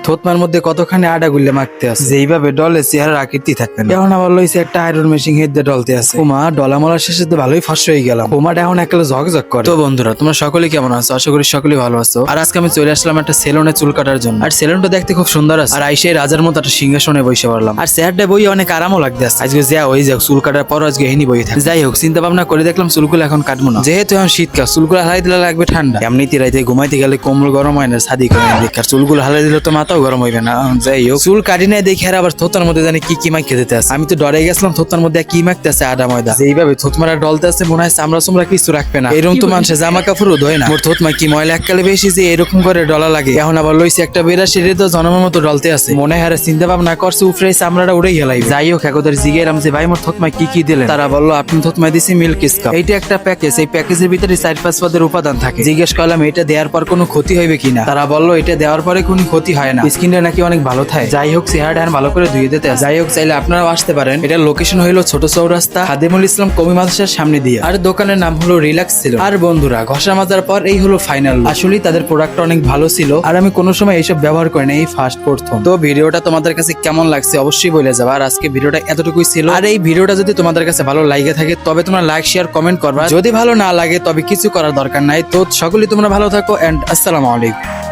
থতমার মধ্যে কতখানি আডা গুল্লে মাখতে আছে, যেইভাবে ডলে চেহারার আকৃতি থাকবে না। এখন আবার লইছে একটা আয়রন মেশিন হেড দিয়ে ডলতে আছে। ওমা ডলামলার শেষে তো ভালোই ফাঁস হয়ে গেলাম। ওমাটা এখন একলা ঝকঝক করে। তো বন্ধুরা তোমরা সকলে কেমন আছো? আশা করি সকলেই ভালো আছো। আর আজকে আমি চলে আসলাম একটা সেলুনে চুল কাটার জন্য। আর সেলুনটা দেখতে খুব সুন্দর আছে। আর আইসে রাজার মতো একটা সিংহাসনে বসে পড়লাম। আর চেয়ারটা বই অনেক আরামও লাগতে আছে। আজকে যা হয়ে যাক, চুল কাটার পর আজকে হেনি বই থাকে। যাই হোক, চিন্তা ভাবনা করে দেখলাম চুলগুলো এখন কাটবো না, যেহেতু এখন শীতকাল। চুলগুলো হালাই দিলে লাগবে ঠান্ডা। এমনিতে রাইতে ঘুমাইতে গেলে কোমল গরম হয় না, সাদি করে দেখ। আর চুলগুলো হালাই দিলে তো মাথাও গরম হইবে না। যাই হোক, চুল কাটি নাই দেখে আর আবার থোতার মধ্যে জানি কি মাইকে দিতে আছে। আমি তো ডরে গেছিলাম থোতার মধ্যে কি মাখতে আছে, আদা ময়দা। যেইভাবে থোত মারা ডলতে আছে মনে হয় চামড়া চুমড়া কিছু রাখবে না। এরকম তো মানুষের জামা কাপড়ও ধোয় না। মোর থোত মা কি ময়লা এককালে বেশি যে এরকম করে ডলা লাগে। এখন আবার লইছে একটা বেড়া সেরে তো জনমের মতো ডলতে আছে। মনে হয় চিন্তা ভাবনা করছে উফরে চামড়াটা উড়ে গেলাই। যাই হোক, একদের জিগেরাম যে ভাই মোর থোতমায় কি দিলেন। তারা বললো আপনি থোতমায় দিছি মিল্ক স্কাপ। এইটা একটা প্যাকেজ, এই প্যাকেজের ভিতরে 4-5 পদের উপাদান থাকে। জিজ্ঞেস করলাম এটা দেওয়ার পর কোনো ক্ষতি হইবে কিনা। তারা বললো এটা দেওয়ার পরে কোনো ক্ষতি হয় না, স্কিনটা নাকি অনেক ভালো থাকে। যাই হোক, চেহারাটা ভালো করে ধুয়ে দিতে আছে। যাই হোক, চাইলে আপনারাও আসতে পারেন। এটার লোকেশন হইলো ছোট চৌরাস্তা, খাদেমুল ইসলাম কমি মাদ্রাসার সামনে দিয়ে। আর দোকানের নাম হলো রিল্যাক্স ছিল। আর বন্ধুরা, ঘষা মাজার পর এই হলো ফাইনাল। আসলে তাদের প্রোডাক্ট অনেক ভালো ছিল। আর আমি কোনো সময় এইসব ব্যবহার করি না, এই ফার্স্ট প্রথম। তো ভিডিওটা তোমাদের কাছে কেমন লাগছে অবশ্যই বলে যাবে। আর আজকে ভিডিওটা এতটুকুই ছিল। আর এই ভিডিওটা যদি তোমাদের কাছে ভালো লাগে থাকে তবে তোমরা লাইক শেয়ার কমেন্ট করবা। যদি ভালো না লাগে তবে কিছু করার দরকার নাই। তো সকলেই তোমরা ভালো থাকো এন্ড আসসালামু আলাইকুম।